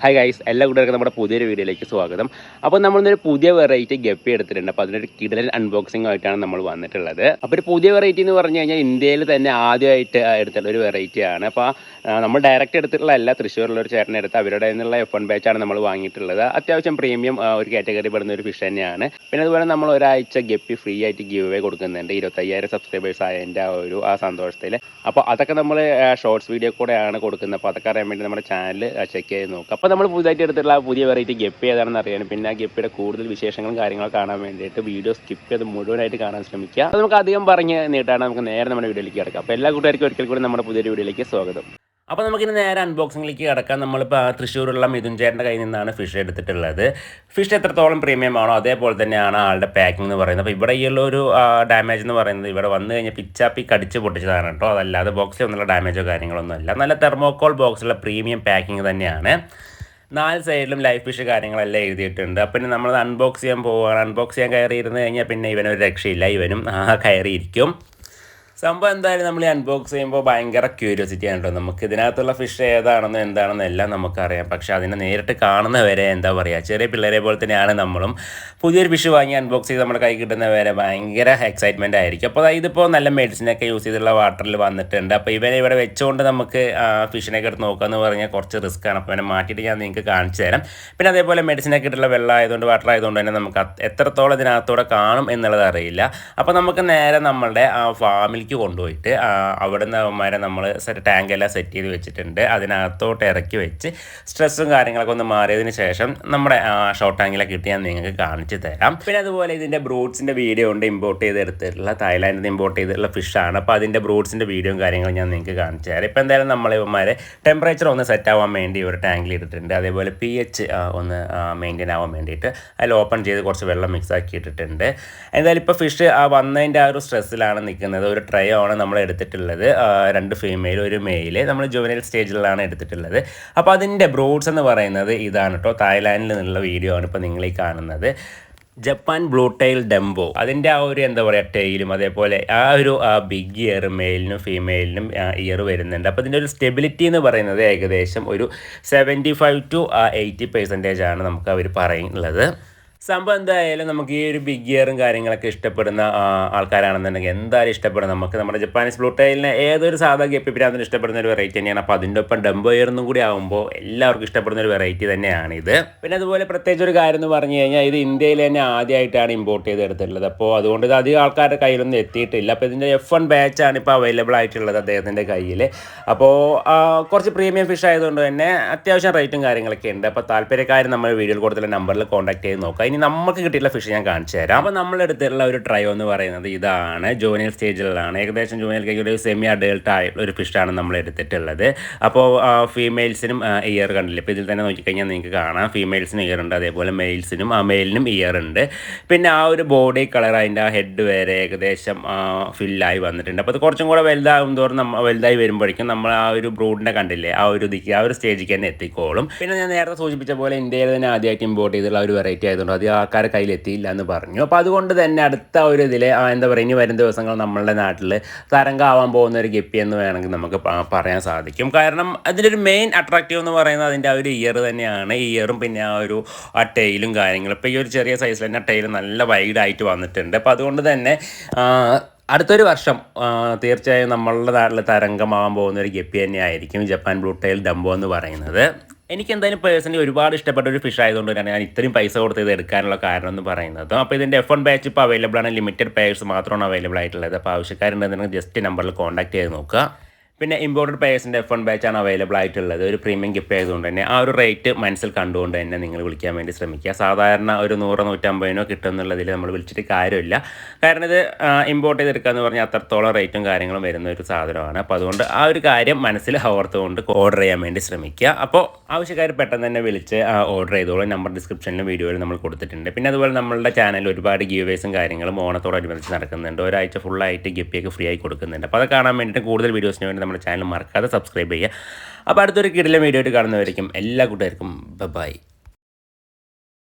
Hi guys, എല്ലാ കൂട്ടുകാർക്കും നമ്മുടെ പുതിയൊരു വീഡിയോയിലേക്ക് സ്വാഗതം. അപ്പോൾ നമ്മളിന്നൊരു പുതിയ വെറൈറ്റി ഗപ്പി എടുത്തിട്ടുണ്ട്. അപ്പോൾ അതിനൊരു കിടിലൻ അൺബോക്സിംഗ് ആയിട്ടാണ് നമ്മൾ വന്നിട്ടുള്ളത്. അപ്പോൾ ഒരു പുതിയ വെറൈറ്റി എന്ന് പറഞ്ഞു കഴിഞ്ഞാൽ ഇന്ത്യയിൽ തന്നെ ആദ്യമായിട്ട് എടുത്തുള്ള ഒരു വെറൈറ്റിയാണ്. അപ്പോൾ നമ്മൾ ഡയറക്റ്റ് എടുത്തിട്ടുള്ള എല്ലാ തൃശ്ശൂരിലുള്ള ഒരു ചേട്ടനെ എടുത്ത് അവരുടെ നിന്നുള്ള F1 ബാച്ചാണ് നമ്മൾ വാങ്ങിയിട്ടുള്ളത്. അത്യാവശ്യം പ്രീമിയം ഒരു കാറ്റഗറി പെടുന്ന ഒരു ഫിഷ് തന്നെയാണ്. പിന്നെ അതുപോലെ നമ്മൾ ഒരാഴ്ച ഗപ്പി ഫ്രീ ആയിട്ട് ഗിവ് അവേ കൊടുക്കുന്നുണ്ട് 25,000 സബ്സ്ക്രൈബേഴ്സ് ആയതിൻ്റെ ആ സന്തോഷത്തിൽ. അപ്പോൾ അതൊക്കെ നമ്മൾ ഷോർട്സ് വീഡിയോ കൂടെയാണ് കൊടുക്കുന്നത്. അപ്പോൾ അതൊക്കെ അറിയാൻ വേണ്ടി നമ്മുടെ ചാനൽ ചെക്ക് ചെയ്ത് നോക്കുക. അപ്പോൾ നമ്മൾ പുതുതായിട്ട് എടുത്തിട്ടുള്ള പുതിയ വെറൈറ്റി ഗപ്പി ഏതാണെന്ന് അറിയാനും പിന്നെ ആ ഗപ്പിയുടെ കൂടുതൽ വിശേഷങ്ങളും കാര്യങ്ങളും കാണാൻ വേണ്ടിയിട്ട് വീഡിയോ സ്കിപ്പ് ചെയ്ത് മുഴുവനായിട്ട് കാണാൻ ശ്രമിക്കുക. അപ്പോൾ നമുക്ക് അധികം പറഞ്ഞ് നീട്ടാണ് നമുക്ക് നേരെ നമ്മുടെ വീഡിയോയിലേക്ക് കിടക്കാം. അപ്പോൾ എല്ലാ കൂട്ടുകാർക്കും ഒരിക്കൽ കൂടി നമ്മുടെ പുതിയൊരു വീഡിയോയിലേക്ക് സ്വാഗതം. അപ്പോൾ നമുക്കിനി നേരെ അൺബോക്സിംഗിലേക്ക് കിടക്കാം. നമ്മളിപ്പോൾ തൃശ്ശൂരുള്ള മിഥുൻ ചേട്ടൻ്റെ കയ്യിൽ നിന്നാണ് ഫിഷ് എടുത്തിട്ടുള്ളത്. ഫിഷ് എത്രത്തോളം പ്രീമിയം ആണോ അതേപോലെ തന്നെയാണ് ആളുടെ പാക്കിംഗ് എന്ന് പറയുന്നത്. അപ്പോൾ ഇവിടെ ഈ ഉള്ള ഒരു ഡാമേജ് എന്ന് പറയുന്നത് ഇവിടെ വന്നു കഴിഞ്ഞാൽ പിച്ചാപ്പി കടിച്ച് പൊട്ടിച്ചതാണ് കേട്ടോ. അതല്ലാതെ ബോക്സിൽ ഒന്നുള്ള ഡാമേജോ കാര്യങ്ങളൊന്നും അല്ല. നല്ല തെർമോക്കോൾ ബോക്സിലുള്ള പ്രീമിയം പാക്കിംഗ് തന്നെയാണ്. 4 സൈഡിലും ലൈഫ് ഫിഷ് കാര്യങ്ങളെല്ലാം എഴുതിയിട്ടുണ്ട്. അപ്പം പിന്നെ നമ്മൾ അൺബോക്സ് ചെയ്യാൻ പോവുകയാണ്. അൺബോക്സ് ചെയ്യാൻ കയറിയിരുന്ന് കഴിഞ്ഞാൽ പിന്നെ ഇവനൊരു രക്ഷയില്ല, ഇവനും കയറിയിരിക്കും. സംഭവം എന്തായാലും നമ്മൾ ഈ അൺബോക്സ് ചെയ്യുമ്പോൾ ഭയങ്കര ക്യൂരിയോസിറ്റി ആണ് കേട്ടോ. നമുക്ക് ഇതിനകത്തുള്ള ഫിഷ് ഏതാണെന്നും എന്താണെന്നും എല്ലാം നമുക്കറിയാം. പക്ഷേ അതിനെ നേരിട്ട് കാണുന്നവരെ എന്താ പറയുക, ചെറിയ പിള്ളേരെ പോലെ തന്നെയാണ് നമ്മളും. പുതിയൊരു ഫിഷ് വാങ്ങി അൺബോക്സ് ചെയ്ത് നമ്മുടെ കൈ കിട്ടുന്നവരെ ഭയങ്കര എക്സൈറ്റ്മെൻറ്റ് ആയിരിക്കും. അപ്പോൾ ഇതിപ്പോൾ നല്ല മെഡിസിനൊക്കെ യൂസ് ചെയ്തുള്ള വാട്ടറിൽ വന്നിട്ടുണ്ട്. അപ്പോൾ ഇവനെ ഇവിടെ വെച്ചുകൊണ്ട് നമുക്ക് ഫിഷിനൊക്കെ എടുത്ത് നോക്കാമെന്ന് പറഞ്ഞാൽ കുറച്ച് റിസ്ക് ആണ്. അപ്പോൾ ഇവനെ മാറ്റിയിട്ട് ഞാൻ നിങ്ങൾക്ക് കാണിച്ചു തരാം. പിന്നെ അതേപോലെ മെഡിസിനൊക്കെ ഇട്ടുള്ള വെള്ളം ആയതുകൊണ്ട് വാട്ടർ ആയതുകൊണ്ട് തന്നെ നമുക്ക് എത്രത്തോളം ഇതിനകത്തൂടെ കാണും എന്നുള്ളത് അറിയില്ല. അപ്പോൾ നമുക്ക് നേരെ നമ്മളുടെ ഫാമിൽ കൊണ്ടുപോയിട്ട് അവിടുന്ന് അവന്മാരെ നമ്മൾ ടാങ്കെല്ലാം സെറ്റ് ചെയ്ത് വെച്ചിട്ടുണ്ട്. അതിനകത്തോട്ട് ഇറക്കി വെച്ച് സ്ട്രെസ്സും കാര്യങ്ങളൊക്കെ ഒന്ന് മാറിയതിന് ശേഷം നമ്മുടെ ഷോർട്ട് ടാങ്കിലൊക്കെ ഇട്ട് ഞാൻ നിങ്ങൾക്ക് കാണിച്ച് തരാം. പിന്നെ അതുപോലെ ഇതിൻ്റെ ബ്രൂഡ്സിൻ്റെ വീഡിയോ ഉണ്ട്. ഇമ്പോർട്ട് ചെയ്തെടുത്തിട്ടുള്ള തായ്ലാൻഡിൽ നിന്ന് ഇമ്പോർട്ട് ചെയ്തിട്ടുള്ള ഫിഷാണ്. അപ്പോൾ അതിൻ്റെ ബ്രൂഡ്സിൻ്റെ വീഡിയോയും കാര്യങ്ങളും ഞാൻ നിങ്ങൾക്ക് കാണിച്ചു തരാം. ഇപ്പോൾ എന്തായാലും നമ്മൾ ഇവന്മാരെ ടെമ്പറേച്ചർ ഒന്ന് സെറ്റ് ആവാൻ വേണ്ടി ഒരു ടാങ്കിൽ ഇട്ടിട്ടുണ്ട്. അതേപോലെ pH ഒന്ന് മെയിൻറ്റെയിൻ ആവാൻ വേണ്ടിയിട്ട് അതിൽ ഓപ്പൺ ചെയ്ത് കുറച്ച് വെള്ളം മിക്സ് ആക്കി ഇട്ടിട്ടുണ്ട്. എന്തായാലും ഇപ്പോൾ ഫിഷ് വന്നതിൻ്റെ ആ ഒരു സ്ട്രെസ്സിലാണ് നിൽക്കുന്നത്. ഒരു ട്രൈ ആണ് നമ്മൾ എടുത്തിട്ടുള്ളത്. 2 ഫീമെയിൽ 1 മെയിൽ. നമ്മൾ ജുവനൈൽ സ്റ്റേജിലാണ് എടുത്തിട്ടുള്ളത്. അപ്പോൾ അതിൻ്റെ ബ്രൂഡ്സ് എന്ന് പറയുന്നത് ഇതാണ് കേട്ടോ. തായ്ലാൻഡിൽ നിന്നുള്ള വീഡിയോ ആണ് ഇപ്പോൾ നിങ്ങൾ ഈ കാണുന്നത്. Japan blue tail dumbo. അതിൻ്റെ ആ ഒരു എന്താ പറയുക ടെയിലും അതേപോലെ ആ ഒരു ബിഗ് ഇയർ മെയിലിനും ഫീമെയിലിനും ഇയർ വരുന്നുണ്ട്. അപ്പോൾ ഇതിൻ്റെ ഒരു സ്റ്റെബിലിറ്റി എന്ന് പറയുന്നത് ഏകദേശം ഒരു 75 to 80% ആണ് നമുക്ക് അവർ പറയുന്നത്. സംഭവം എന്തായാലും നമുക്ക് ഈ ഒരു ബിഗ് ഇയറും കാര്യങ്ങളൊക്കെ ഇഷ്ടപ്പെടുന്ന ആൾക്കാരാണെന്നുണ്ടെങ്കിൽ എന്തായാലും ഇഷ്ടപ്പെടും. നമുക്ക് നമ്മുടെ ജപ്പാനീസ് ബ്ലൂ ടൈലിനെ ഏതൊരു സാധാ ഗപ്പി പിരാന്തിന് ഇഷ്ടപ്പെടുന്ന ഒരു വെറൈറ്റി തന്നെയാണ്. അപ്പോൾ അതിൻ്റെ ഒപ്പം ഡംബോ ഇയറൊന്നും കൂടി ആകുമ്പോൾ എല്ലാവർക്കും ഇഷ്ടപ്പെടുന്ന ഒരു വെറൈറ്റി തന്നെയാണിത്. പിന്നെ അതുപോലെ പ്രത്യേകിച്ച് ഒരു കാര്യം എന്ന് പറഞ്ഞു കഴിഞ്ഞാൽ ഇത് ഇന്ത്യയിൽ തന്നെ ആദ്യമായിട്ടാണ് ഇമ്പോർട്ട് ചെയ്തെടുത്തിട്ടുള്ളത്. അപ്പോൾ അതുകൊണ്ട് ഇത് അധികം ആൾക്കാരുടെ കയ്യിലൊന്നും എത്തിയിട്ടില്ല. അപ്പോൾ ഇതിൻ്റെ F1 ബാച്ചാണ് ഇപ്പോൾ അവൈലബിൾ ആയിട്ടുള്ളത് അദ്ദേഹത്തിൻ്റെ കയ്യിൽ. അപ്പോൾ കുറച്ച് പ്രീമിയം ഫിഷ് ആയതുകൊണ്ട് തന്നെ അത്യാവശ്യം റേറ്റും കാര്യങ്ങളൊക്കെ ഉണ്ട്. അപ്പോൾ താല്പര്യക്കാർ നമ്മൾ വീഡിയോയിൽ കൊടുത്തുള്ള നമ്പറിൽ കോൺടാക്ട് ചെയ്ത് നോക്കാം. ഇനി നമുക്ക് കിട്ടിയിട്ടുള്ള ഫിഷ് ഞാൻ കാണിച്ചു തരാം. അപ്പോൾ നമ്മളെടുത്തിട്ടുള്ള ഒരു ട്രയോ എന്ന് പറയുന്നത് ഇതാണ്. ജൂനിയർ സ്റ്റേജിലാണ്. ഏകദേശം ജൂനിയർ ഒരു സെമി അഡൾട്ട് ആയിട്ടുള്ള ഒരു ഫിഷാണ് നമ്മൾ എടുത്തിട്ടുള്ളത്. അപ്പോൾ ഫീമെയിൽസിനും ഇയർ കണ്ടില്ല. ഇപ്പോൾ ഇതിൽ തന്നെ നോക്കിക്കഴിഞ്ഞാൽ നിങ്ങൾക്ക് കാണാം ഫീമെയിൽസിനും ഇയർ ഉണ്ട്. അതേപോലെ മെയിലിനും ഇയർ ഉണ്ട്. പിന്നെ ആ ഒരു ബോഡി കളർ അതിൻ്റെ ആ ഹെഡ് വരെ ഏകദേശം ഫില്ലായി വന്നിട്ടുണ്ട്. അപ്പോൾ അത് കുറച്ചും കൂടെ വലുതാകും തോറും വലുതായി വരുമ്പോഴേക്കും നമ്മൾ ആ ഒരു ബ്രൂഡിനെ കണ്ടില്ലേ ആ ഒരു സ്റ്റേജിലേക്ക് തന്നെ എത്തിക്കോളും. പിന്നെ ഞാൻ നേരത്തെ സൂചിപ്പിച്ച പോലെ ഇന്ത്യയിൽ തന്നെ ആദ്യമായിട്ട് ഇമ്പോർട്ട് ചെയ്തിട്ടുള്ള ഒരു വെറൈറ്റി ആയതുകൊണ്ട് ആൾക്കാരുടെ കയ്യിലെത്തിയില്ല എന്ന് പറഞ്ഞു. അപ്പോൾ അതുകൊണ്ട് തന്നെ അടുത്ത ഒരു ഇതിൽ എന്താ പറയുക ഇനി വരും ദിവസങ്ങൾ നമ്മളുടെ നാട്ടിൽ തരംഗമാവാൻ പോകുന്ന ഒരു ഗപ്പി എന്ന് വേണമെങ്കിൽ നമുക്ക് പറയാൻ സാധിക്കും. കാരണം അതിൻ്റെ ഒരു മെയിൻ അട്രാക്റ്റീവ് എന്ന് പറയുന്നത് അതിൻ്റെ ആ ഒരു ഇയർ തന്നെയാണ്. ഇയറും പിന്നെ ആ ടെയിലും കാര്യങ്ങളും. ഇപ്പോൾ ഈ ഒരു ചെറിയ സൈസിൽ തന്നെ ടെയിൽ നല്ല വൈഡായിട്ട് വന്നിട്ടുണ്ട്. അപ്പോൾ അതുകൊണ്ട് തന്നെ അടുത്തൊരു വർഷം തീർച്ചയായും നമ്മളുടെ നാട്ടിൽ തരംഗമാവാൻ പോകുന്ന ഒരു ഗപ്പി തന്നെയായിരിക്കും ജപ്പാൻ ബ്ലൂ ടൈൽ ഡംബോ എന്ന് പറയുന്നത്. എനിക്ക് എന്തായാലും പേഴ്സണലി ഒരുപാട് ഇഷ്ടപ്പെട്ട ഒരു ഫിഷ് ആയതുകൊണ്ട് തന്നെ ഞാൻ ഇത്രയും പൈസ കൊടുത്ത് ഇത് എടുക്കാനുള്ള കാരണം എന്ന് പറയുന്നത്. അപ്പോൾ ഇതിൻ്റെ F1 ബാച്ച് ഇപ്പോൾ അവൈലബിൾ ആണ്. ലിമിറ്റഡ് പേഴ്സ് മാത്രമാണ് അവൈലബിൾ ആയിട്ടുള്ളത്. അപ്പോൾ ആവശ്യക്കാരുണ്ടെന്നുണ്ടെങ്കിൽ ജസ്റ്റ് നമ്പറിൽ കോൺടാക്ട് ചെയ്ത് നോക്കുക. പിന്നെ ഇമ്പോർട്ടഡ് പേഴ്സിൻ്റെ F1 ബാച്ചാണ് അവൈലബിൾ ആയിട്ടുള്ളത്. ഒരു പ്രീമിയം ഗിഫ്റ്റ് ആയതുകൊണ്ട് തന്നെ ആ ഒരു റേറ്റ് മനസ്സിൽ കണ്ടുകൊണ്ട് തന്നെ നിങ്ങൾ വിളിക്കാൻ വേണ്ടി ശ്രമിക്കുക. സാധാരണ ഒരു 100-150 കിട്ടുമെന്നുള്ളതിൽ നമ്മൾ വിളിച്ചിട്ട് കാര്യമില്ല. കാരണം ഇത് ഇമ്പോർട്ട് ചെയ്തെടുക്കുക എന്ന് പറഞ്ഞാൽ അത്രത്തോളം റേറ്റും കാര്യങ്ങളും വരുന്ന ഒരു സാധനമാണ്. അപ്പോൾ അതുകൊണ്ട് ആ ഒരു കാര്യം മനസ്സിൽ ഓർത്തുകൊണ്ട് ഓർഡർ ചെയ്യാൻ വേണ്ടി ശ്രമിക്കുക. അപ്പോൾ ആവശ്യക്കാർ പെട്ടെന്ന് തന്നെ വിളിച്ച് ഓർഡർ ചെയ്തോളൂ. നമ്പർ ഡിസ്ക്രിപ്ഷനിലും വീഡിയോയിൽ നമ്മൾ കൊടുത്തിട്ടുണ്ട്. പിന്നെ അതുപോലെ നമ്മളുടെ ചാനലിൽ ഒരുപാട് ഗീവേഴ്സും കാര്യങ്ങളും ഓണത്തോടനുബന്ധിച്ച് നടക്കുന്നുണ്ട്. ഒരാഴ്ച ഫുള്ളായിട്ട് ഗപ്പിയൊക്കെ ഫ്രീ ആയി കൊടുക്കുന്നുണ്ട്. അപ്പോൾ അത് കാണാൻ വേണ്ടിയിട്ട് കൂടുതൽ വീഡിയോസിന് വേണ്ടി നമ്മുടെ ചാനൽ മറക്കാതെ സബ്സ്ക്രൈബ് ചെയ്യുക. അപ്പോൾ അടുത്തൊരു കിടിലൻ വീഡിയോ ആയിട്ട് കാണുന്നവരായിരിക്കും. എല്ലാ കൂട്ടുകാർക്കും ബൈ.